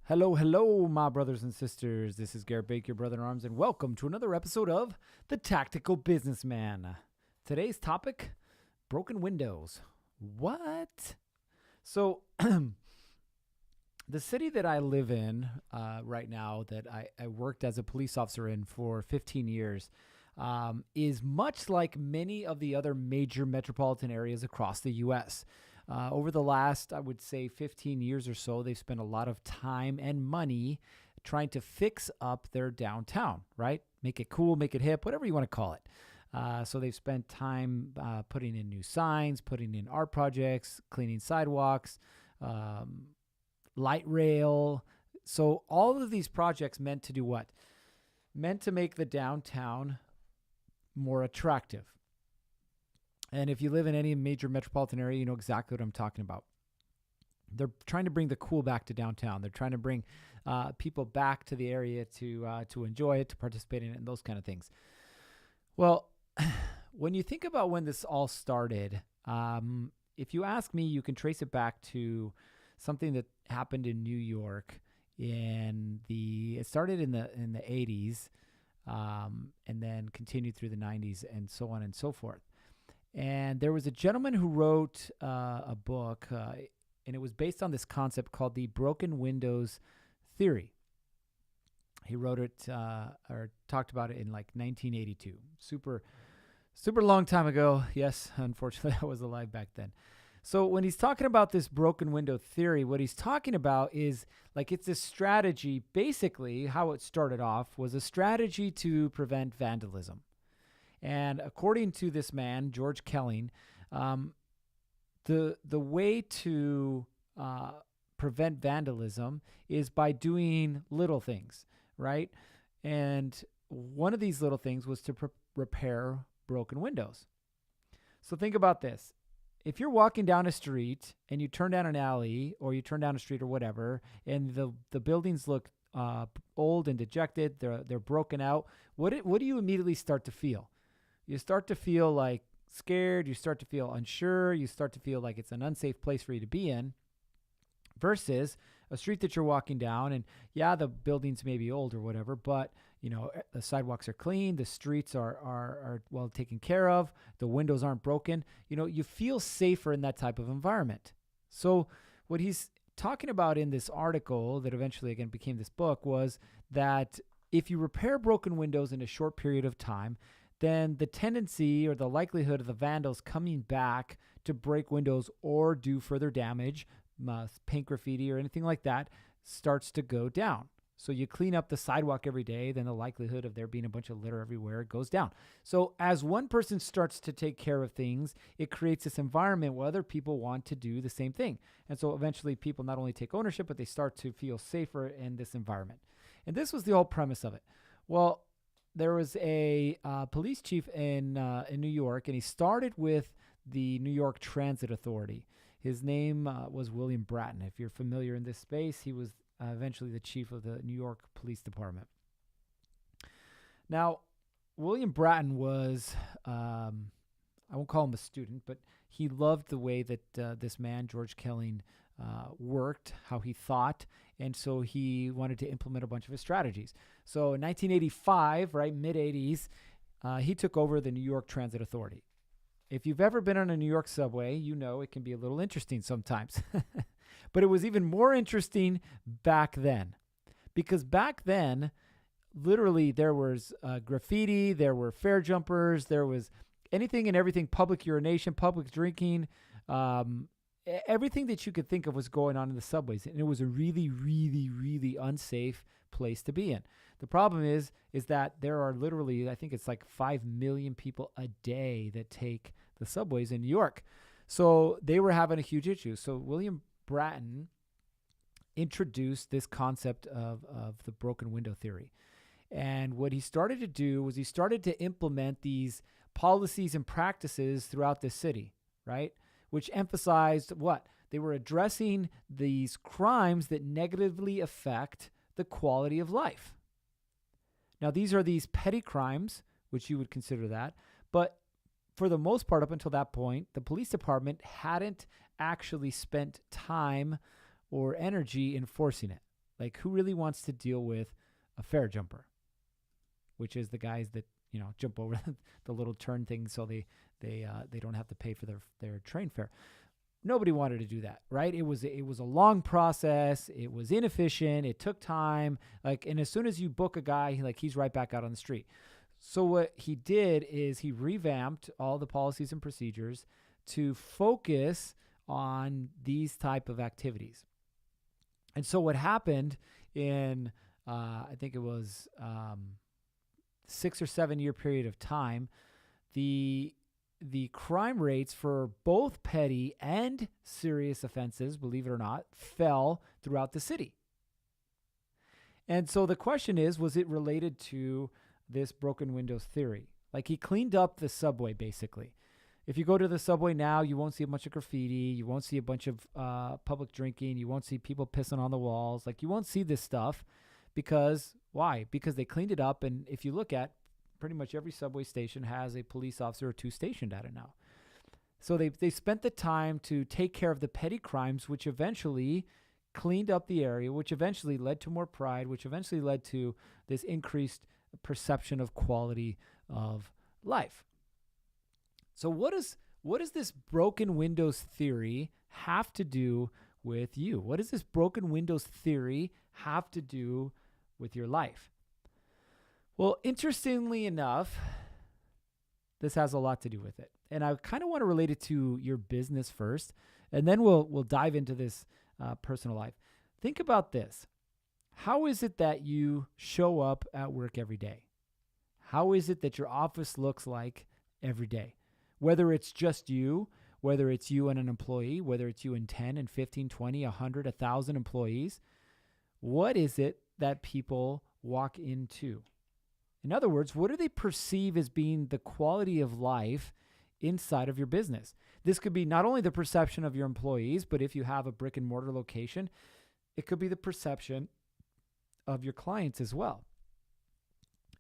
Hello, hello, my brothers and sisters. This is Garrett Baker, your brother in arms, and welcome to another episode of The Tactical Businessman. Today's topic, broken windows. What? So, the city that I live in right now, that I worked as a police officer in for 15 years, is much like many of the other major metropolitan areas across the U.S. Over the last, I would say, 15 years or so, they've spent a lot of time and money trying to fix up their downtown, right? Make it cool, make it hip, whatever you want to call it. So they've spent time putting in new signs, putting in art projects, cleaning sidewalks, light rail. So all of these projects meant to do what? Meant to make the downtown more attractive. And if you live in any major metropolitan area, you know exactly what I'm talking about. They're trying to bring the cool back to downtown. They're trying to bring people back to the area to enjoy it, to participate in it, and those kind of things. Well, when you think about when this all started, if you ask me, you can trace it back to something that happened in New York. It started in the 80s, and then continued through the 90s, and so on and so forth. And there was a gentleman who wrote a book, and it was based on this concept called the broken windows theory. He wrote it or talked about it in like 1982. Super long time ago. Yes, unfortunately, I was alive back then. So when he's talking about this broken window theory, what he's talking about is like it's a strategy. Basically, how it started off was a strategy to prevent vandalism. And according to this man, George Kelling, the way to prevent vandalism is by doing little things, right? And one of these little things was to repair broken windows. So think about this. If you're walking down a street and you turn down an alley or you turn down a street or whatever, and the buildings look old and dejected, they're broken out, what do you immediately start to feel? You start to feel like scared. You start to feel unsure. You start to feel like it's an unsafe place for you to be in versus a street that you're walking down. And yeah, the buildings may be old or whatever, but you know, the sidewalks are clean. The streets are well taken care of. The windows aren't broken. You know, you feel safer in that type of environment. So what he's talking about in this article that eventually again became this book was that if you repair broken windows in a short period of time, then the tendency or the likelihood of the vandals coming back to break windows or do further damage, paint graffiti or anything like that, starts to go down. So you clean up the sidewalk every day, then the likelihood of there being a bunch of litter everywhere goes down. So as one person starts to take care of things, it creates this environment where other people want to do the same thing. And so eventually people not only take ownership, but they start to feel safer in this environment. And this was the whole premise of it. Well, there was a police chief in New York, and he started with the New York Transit Authority. His name was William Bratton. If you're familiar in this space, he was eventually the chief of the New York Police Department. Now, William Bratton was, I won't call him a student, but he loved the way that this man, George Kelling, worked, how he thought, and so he wanted to implement a bunch of his strategies. So in 1985, right, mid-80s, he took over the New York Transit Authority. If you've ever been on a New York subway, you know it can be a little interesting sometimes. But it was even more interesting back then. Because back then, literally there was graffiti, there were fare jumpers, there was anything and everything, public urination, public drinking, everything that you could think of was going on in the subways, and it was a really, really, really unsafe place to be in. The problem is that there are literally, I think it's like 5 million people a day that take the subways in New York. So they were having a huge issue. So William Bratton introduced this concept of the broken window theory. And what he started to do was he started to implement these policies and practices throughout the city, right? Which emphasized what? They were addressing these crimes that negatively affect the quality of life. Now, these are these petty crimes, which you would consider that, but for the most part, up until that point, the police department hadn't actually spent time or energy enforcing it. Like, who really wants to deal with a fare jumper, which is the guys that, jump over the little turn thing so they don't have to pay for their train fare. Nobody wanted to do that, right? It was a long process. It was inefficient. It took time. And as soon as you book a guy, he's right back out on the street. So what he did is he revamped all the policies and procedures to focus on these type of activities. And so what happened in, I think it was 6 or 7 year period of time, the crime rates for both petty and serious offenses, believe it or not, fell throughout the city. And so the question is, was it related to this broken windows theory? Like, he cleaned up the subway, basically. If you go to the subway now, you won't see a bunch of graffiti. You won't see a bunch of public drinking. You won't see people pissing on the walls. You won't see this stuff. Because, why? Because they cleaned it up. And if you look at pretty much every subway station has a police officer or two stationed at it now. So they spent the time to take care of the petty crimes, which eventually cleaned up the area, which eventually led to more pride, which eventually led to this increased perception of quality of life. So what does this broken windows theory have to do with you? What does this broken windows theory have to do with your life? Well, interestingly enough, this has a lot to do with it. And I kind of want to relate it to your business first, and then we'll dive into this personal life. Think about this. How is it that you show up at work every day? How is it that your office looks like every day? Whether it's just you, whether it's you and an employee, whether it's you and 10 and 15, 20, 100, 1,000 employees, what is it that people walk into? In other words, what do they perceive as being the quality of life inside of your business? This could be not only the perception of your employees, but if you have a brick and mortar location, it could be the perception of your clients as well.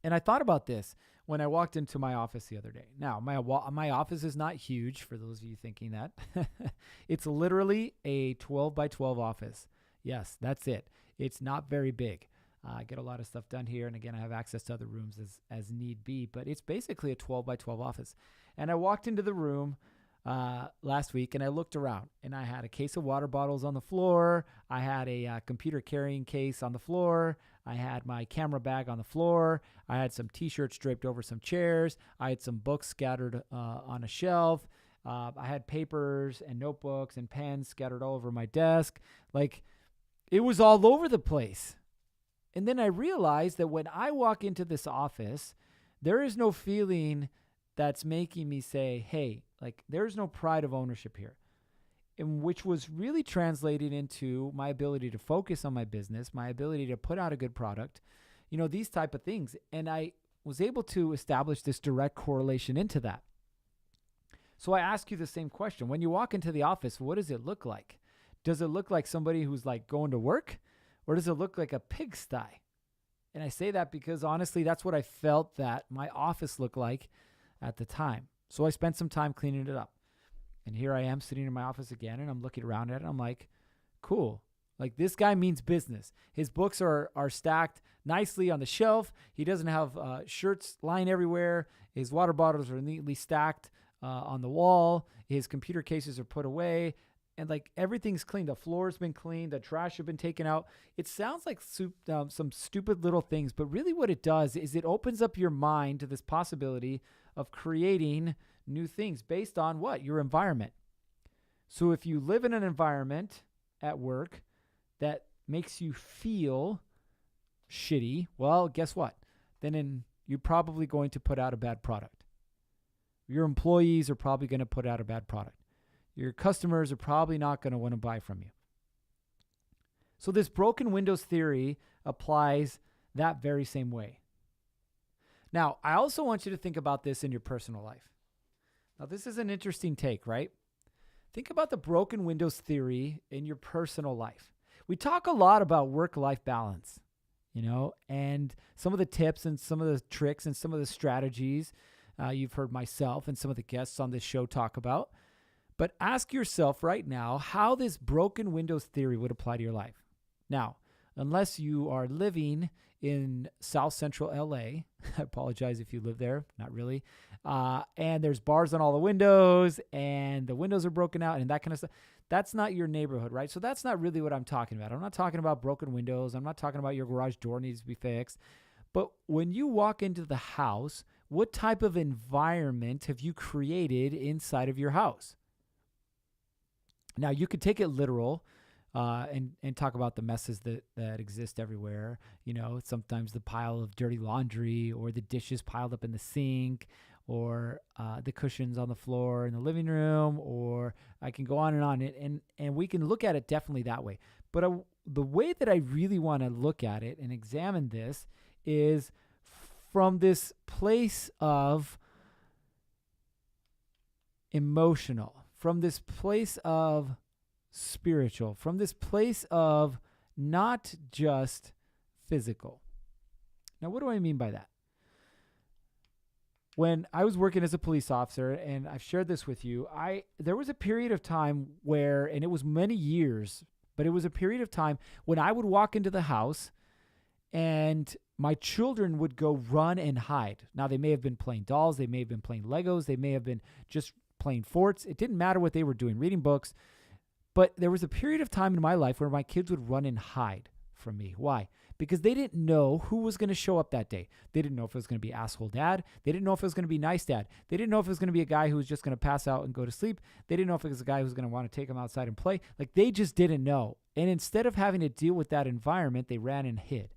And I thought about this when I walked into my office the other day. Now, my office is not huge, for those of you thinking that. It's literally a 12 by 12 office. Yes, that's it. It's not very big. I get a lot of stuff done here. And again, I have access to other rooms as need be. But it's basically a 12 by 12 office. And I walked into the room last week and I looked around. And I had a case of water bottles on the floor. I had a computer carrying case on the floor. I had my camera bag on the floor. I had some T-shirts draped over some chairs. I had some books scattered on a shelf. I had papers and notebooks and pens scattered all over my desk. It was all over the place. And then I realized that when I walk into this office, there is no feeling that's making me say, hey, there's no pride of ownership here. And which was really translating into my ability to focus on my business, my ability to put out a good product, these type of things. And I was able to establish this direct correlation into that. So I ask you the same question. When you walk into the office, what does it look like? Does it look like somebody who's going to work? Or does it look like a pigsty? And I say that because honestly, that's what I felt that my office looked like at the time. So I spent some time cleaning it up. And here I am sitting in my office again, and I'm looking around at it. And I'm like, cool. This guy means business. His books are stacked nicely on the shelf. He doesn't have shirts lying everywhere. His water bottles are neatly stacked on the wall. His computer cases are put away. And everything's clean. The floor's been cleaned. The trash has been taken out. It sounds like some stupid little things, but really what it does is it opens up your mind to this possibility of creating new things based on what? Your environment. So if you live in an environment at work that makes you feel shitty, well, guess what? Then you're probably going to put out a bad product. Your employees are probably going to put out a bad product. Your customers are probably not going to want to buy from you. So this broken windows theory applies that very same way. Now, I also want you to think about this in your personal life. Now, this is an interesting take, right? Think about the broken windows theory in your personal life. We talk a lot about work-life balance, and some of the tips and some of the tricks and some of the strategies you've heard myself and some of the guests on this show talk about. But ask yourself right now how this broken windows theory would apply to your life. Now, unless you are living in South Central LA. I apologize if you live there, not really. And there's bars on all the windows and the windows are broken out and that kind of stuff. That's not your neighborhood, right? So that's not really what I'm talking about. I'm not talking about broken windows. I'm not talking about your garage door needs to be fixed. But when you walk into the house, what type of environment have you created inside of your house? Now, you could take it literal and talk about the messes that exist everywhere. You know, sometimes the pile of dirty laundry or the dishes piled up in the sink or the cushions on the floor in the living room, or I can go on and on. And we can look at it definitely that way. But the way that I really want to look at it and examine this is from this place of emotional, from this place of spiritual, from this place of not just physical. Now, what do I mean by that? When I was working as a police officer, and I've shared this with you, there was a period of time where, and it was many years, but it was a period of time when I would walk into the house and my children would go run and hide. Now, they may have been playing dolls. They may have been playing Legos. They may have been just playing forts. It didn't matter what they were doing, reading books. But there was a period of time in my life where my kids would run and hide from me. Why? Because they didn't know who was going to show up that day. They didn't know if it was going to be asshole dad. They didn't know if it was going to be nice dad. They didn't know if it was going to be a guy who was just going to pass out and go to sleep. They didn't know if it was a guy who was going to want to take them outside and play. Like, they just didn't know. And instead of having to deal with that environment, they ran and hid.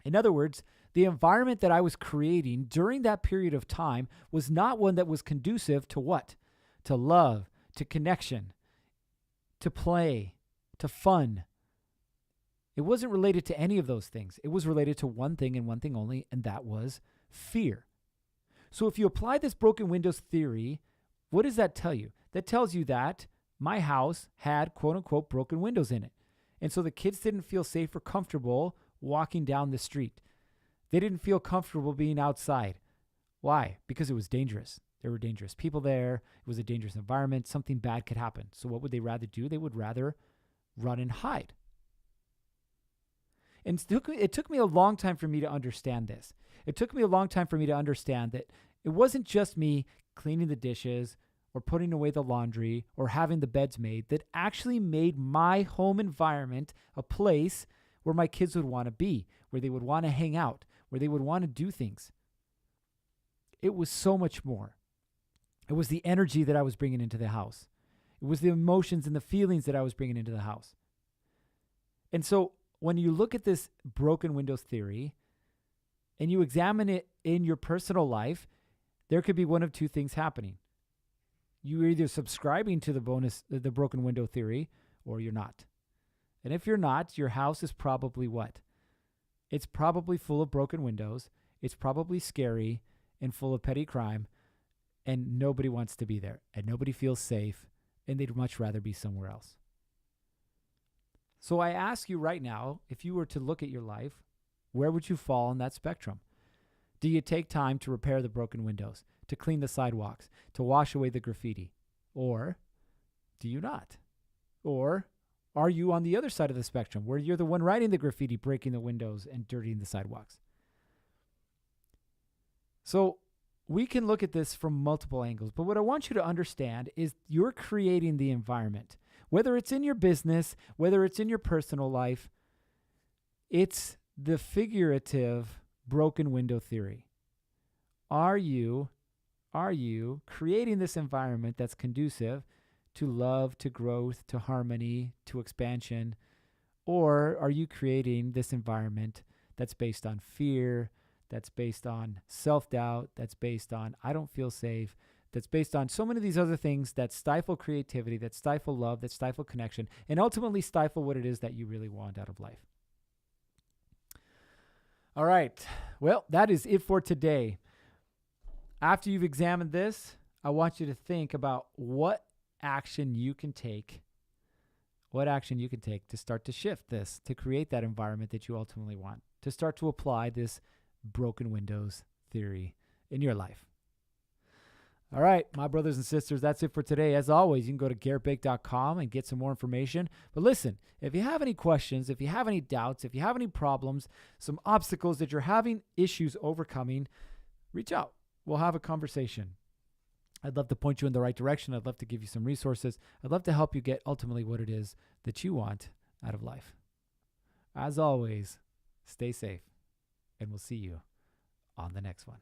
In other words, the environment that I was creating during that period of time was not one that was conducive to what? To love, to connection, to play, to fun. It wasn't related to any of those things. It was related to one thing and one thing only, and that was fear. So if you apply this broken windows theory, what does that tell you? That tells you that my house had quote unquote broken windows in it. And so the kids didn't feel safe or comfortable walking down the street. They didn't feel comfortable being outside. Why? Because it was dangerous. There were dangerous people there. It was a dangerous environment. Something bad could happen. So what would they rather do? They would rather run and hide. And it took me a long time for me to understand this. It took me a long time for me to understand that it wasn't just me cleaning the dishes or putting away the laundry or having the beds made that actually made my home environment a place where my kids would want to be, where they would want to hang out, where they would want to do things. It was so much more. It was the energy that I was bringing into the house. It was the emotions and the feelings that I was bringing into the house. And so when you look at this broken windows theory and you examine it in your personal life, there could be one of two things happening. You're either subscribing to the broken window theory, or you're not. And if you're not, your house is probably what? It's probably full of broken windows. It's probably scary and full of petty crime, and nobody wants to be there, and nobody feels safe, and they'd much rather be somewhere else. So I ask you right now, if you were to look at your life, where would you fall on that spectrum? Do you take time to repair the broken windows, to clean the sidewalks, to wash away the graffiti? Or do you not? Or are you on the other side of the spectrum where you're the one writing the graffiti, breaking the windows, and dirtying the sidewalks? So we can look at this from multiple angles, but what I want you to understand is you're creating the environment. Whether it's in your business, whether it's in your personal life, it's the figurative broken window theory. Are you creating this environment that's conducive to love, to growth, to harmony, to expansion? Or are you creating this environment that's based on fear, that's based on self-doubt, that's based on I don't feel safe, that's based on so many of these other things that stifle creativity, that stifle love, that stifle connection, and ultimately stifle what it is that you really want out of life? All right. Well, that is it for today. After you've examined this, I want you to think about what action you can take to start to shift this, to create that environment that you ultimately want, to start to apply this broken windows theory in your life. All right, my brothers and sisters, that's it for today. As always, you can go to garrettbake.com and get some more information. But listen, if you have any questions, if you have any doubts, if you have any problems, some obstacles that you're having issues overcoming, reach out. We'll have a conversation. I'd love to point you in the right direction. I'd love to give you some resources. I'd love to help you get ultimately what it is that you want out of life. As always, stay safe, and we'll see you on the next one.